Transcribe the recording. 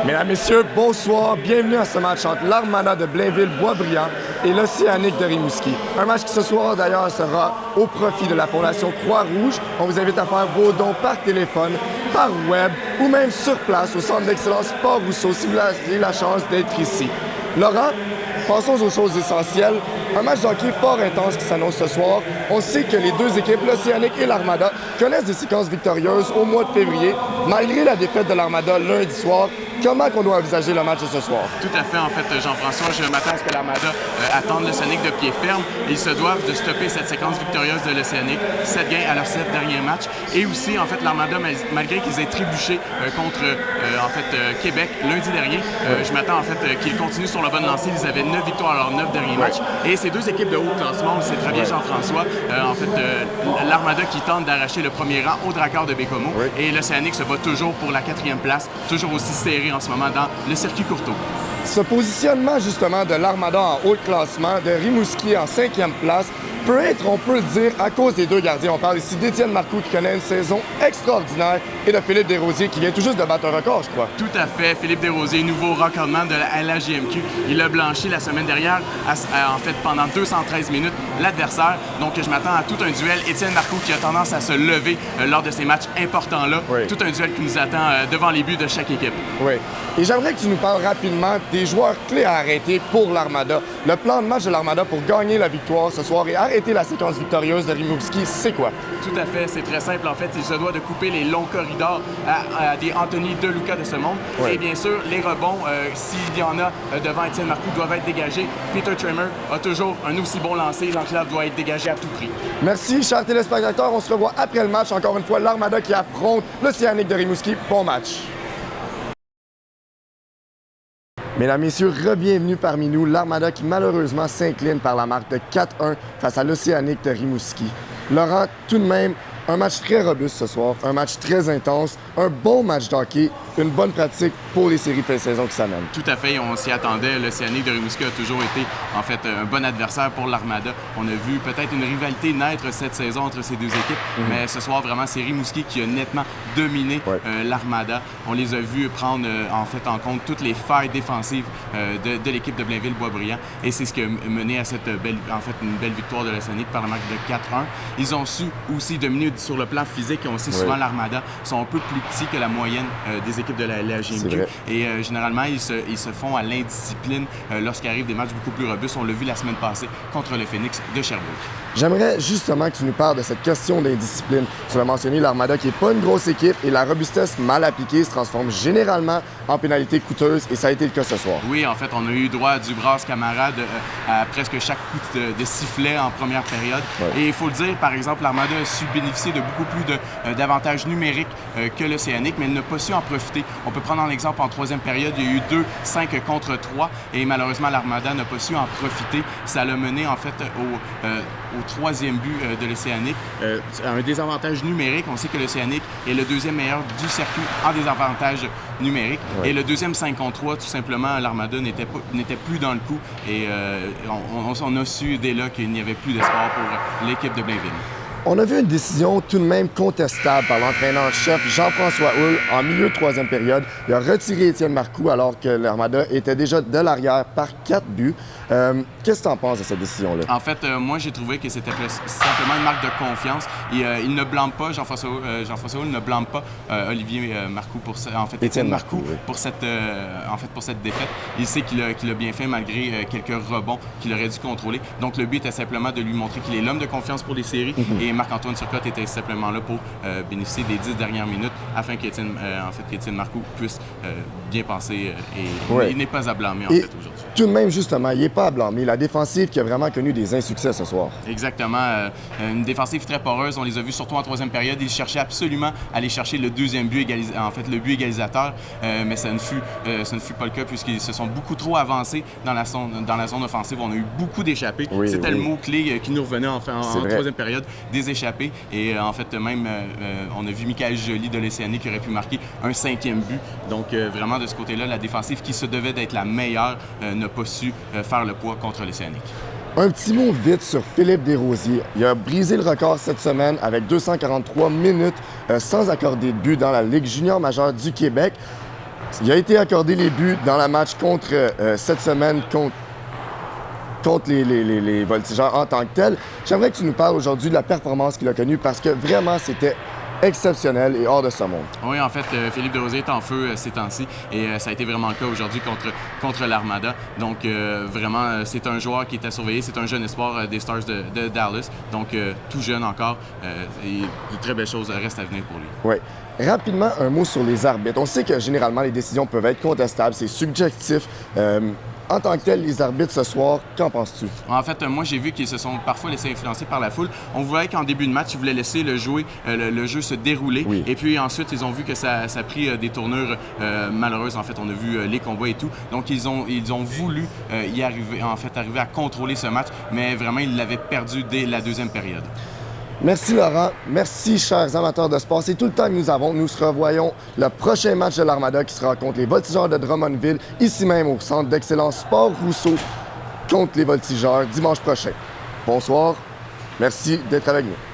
Mesdames, Messieurs, bonsoir. Bienvenue à ce match entre l'Armada de Blainville-Boisbriand et l'Océanique de Rimouski. Un match qui ce soir, d'ailleurs, sera au profit de la Fondation Croix-Rouge. On vous invite à faire vos dons par téléphone, par web ou même sur place au Centre d'excellence Sport Rousseau si vous avez la chance d'être ici. Laurent, passons aux choses essentielles. Un match de hockey fort intense qui s'annonce ce soir. On sait que les deux équipes, l'Océanique et l'Armada, connaissent des séquences victorieuses au mois de février, malgré la défaite de l'Armada lundi soir. Comment on doit envisager le match de ce soir? Tout à fait, en fait, Jean-François, je m'attends à ce que l'Armada attende l'Océanique de pied ferme. Ils se doivent de stopper cette séquence victorieuse de l'Océanique, 7 gains à leurs 7 derniers matchs. Et aussi, en fait, l'Armada, malgré qu'ils aient trébuché contre Québec lundi dernier, je m'attends en fait qu'ils continuent sur la bonne lancée. Ils avaient 9 victoires à leurs 9 derniers matchs. Et ces deux équipes de haut classement, on le sait très bien, Jean-François, l'Armada qui tente d'arracher le premier rang au Dracard de Bécomo. Et l'Océanique se bat toujours pour la 4e place, toujours aussi serré en ce moment dans le circuit Courteau. Ce positionnement justement de l'Armada en haut de classement, de Rimouski en 5e place, peut être, on peut le dire, à cause des deux gardiens. On parle ici d'Étienne Marcoux qui connaît une saison extraordinaire et de Philippe Desrosiers qui vient tout juste de battre un record, je crois. Tout à fait. Philippe Desrosiers, nouveau recordman de la LHJMQ. Il a blanchi la semaine dernière, pendant 213 minutes, l'adversaire. Donc, je m'attends à tout un duel. Étienne Marcoux qui a tendance à se lever lors de ces matchs importants-là. Oui. Tout un duel qui nous attend devant les buts de chaque équipe. Oui. Et j'aimerais que tu nous parles rapidement des joueurs clés à arrêter pour l'Armada. Le plan de match de l'Armada pour gagner la victoire ce soir et arrêter la séquence victorieuse de Rimouski, c'est quoi? Tout à fait, c'est très simple. En fait, il se doit de couper les longs corridors à des Anthony Deluca de ce monde. Oui. Et bien sûr, les rebonds, s'il y en a devant Étienne Marcoux, doivent être dégagés. Peter Trimmer a toujours un aussi bon lancer. L'enclave doit être dégagée à tout prix. Merci, chers téléspectateurs. On se revoit après le match. Encore une fois, l'Armada qui affronte l'Océanique de Rimouski. Bon match. Mesdames, Messieurs, re-bienvenue parmi nous, l'Armada qui malheureusement s'incline par la marque de 4-1 face à l'Océanique de Rimouski. Laurent, tout de même, un match très robuste ce soir, un match très intense, un bon match d'hockey, une bonne pratique pour les séries de fin de saison qui s'amènent. Tout à fait, on s'y attendait. L'Océanique de Rimouski a toujours été en fait un bon adversaire pour l'Armada. On a vu peut-être une rivalité naître cette saison entre ces deux équipes, mais ce soir vraiment c'est Rimouski qui a nettement dominé l'Armada. On les a vus prendre en compte toutes les failles défensives de l'équipe de Blainville-Boisbriand et c'est ce qui a mené à cette une belle victoire de l'Océanique par la marque de 4-1. Ils ont su aussi dominer sur le plan physique. On sait souvent l'Armada sont un peu plus petits que la moyenne des équipes de la LHJMQ. Et généralement, ils se font à l'indiscipline lorsqu'arrivent des matchs beaucoup plus robustes. On l'a vu la semaine passée contre le Phoenix de Sherbrooke. J'aimerais justement que tu nous parles de cette question d'indiscipline. Tu l'as mentionné, l'Armada qui n'est pas une grosse équipe et la robustesse mal appliquée se transforme généralement en pénalité coûteuse et ça a été le cas ce soir. Oui, en fait, on a eu droit à du brasse camarade à presque chaque coup de sifflet en première période. Et il faut le dire, par exemple, l'Armada a su bénéficier de beaucoup plus d'avantages numériques que l'Océanique, mais elle n'a pas su en profiter. On peut prendre un exemple en troisième période, il y a eu 2-5 contre 3 et malheureusement l'Armada n'a pas su en profiter. Ça l'a mené en fait au troisième but de l'Océanique. Un désavantage numérique, on sait que l'Océanique est le deuxième meilleur du circuit en désavantage numérique. Et le deuxième 5 contre 3, tout simplement, l'Armada n'était plus dans le coup et on a su dès là qu'il n'y avait plus d'espoir pour l'équipe de Blainville. On a vu une décision tout de même contestable par l'entraîneur-chef Jean-François Houle en milieu de troisième période. Il a retiré Étienne Marcoux alors que l'Armada était déjà de l'arrière par 4 buts. Qu'est-ce que tu en penses de cette décision-là? En fait, moi, j'ai trouvé que c'était simplement une marque de confiance. Il ne blâme pas, Jean-François Houle ne blâme pas Olivier Marcoux Étienne Marcoux pour cette défaite. Il sait qu'il a bien fait malgré quelques rebonds qu'il aurait dû contrôler. Donc, le but était simplement de lui montrer qu'il est l'homme de confiance pour les séries. Et Marc-Antoine Turcotte était simplement là pour bénéficier des 10 dernières minutes afin qu'Étienne Marcoux puisse bien passer il n'est pas à blâmer en fait aujourd'hui. Tout de même, justement, il n'est pas à blâmer. La défensive qui a vraiment connu des insuccès ce soir. Exactement. Une défensive très poreuse. On les a vus surtout en troisième période. Ils cherchaient absolument à aller chercher le deuxième but, le but égalisateur. Mais ça ne fut pas le cas puisqu'ils se sont beaucoup trop avancés dans la zone offensive. On a eu beaucoup d'échappées. C'était le mot-clé qui nous revenait en troisième période. Des échappées. Et en fait, même, on a vu Michael Joly de l'Océanique qui aurait pu marquer un 5e but. Donc, vraiment, de ce côté-là, la défensive qui se devait d'être la meilleure n'a pas su faire le poids contre l'Océanique. Un petit mot vite sur Philippe Desrosiers. Il a brisé le record cette semaine avec 243 minutes sans accorder de but dans la Ligue junior majeure du Québec. Il a été accordé les buts dans la match contre cette semaine contre les Voltigeurs en tant que tels. J'aimerais que tu nous parles aujourd'hui de la performance qu'il a connue parce que vraiment, c'était exceptionnel et hors de ce monde. Oui, en fait, Philippe Desrosiers est en feu ces temps-ci et ça a été vraiment le cas aujourd'hui contre l'Armada. Donc, vraiment, c'est un joueur qui est à surveiller. C'est un jeune espoir des Stars de Dallas. Donc, tout jeune encore. Et de très belles choses restent à venir pour lui. Oui. Rapidement, un mot sur les arbitres. On sait que généralement, les décisions peuvent être contestables. C'est subjectif. En tant que tel, les arbitres ce soir, qu'en penses-tu? En fait, moi, j'ai vu qu'ils se sont parfois laissés influencer par la foule. On voyait qu'en début de match, ils voulaient laisser le jeu se dérouler. Oui. Et puis ensuite, ils ont vu que ça a pris des tournures malheureuses. En fait, on a vu les combats et tout. Donc, ils ont voulu arriver à contrôler ce match, mais vraiment, ils l'avaient perdu dès la deuxième période. Merci Laurent, merci chers amateurs de sport. C'est tout le temps que nous avons. Nous se revoyons le prochain match de l'Armada qui sera contre les Voltigeurs de Drummondville, ici même au Centre d'excellence Sport Rousseau, contre les Voltigeurs dimanche prochain. Bonsoir, merci d'être avec nous.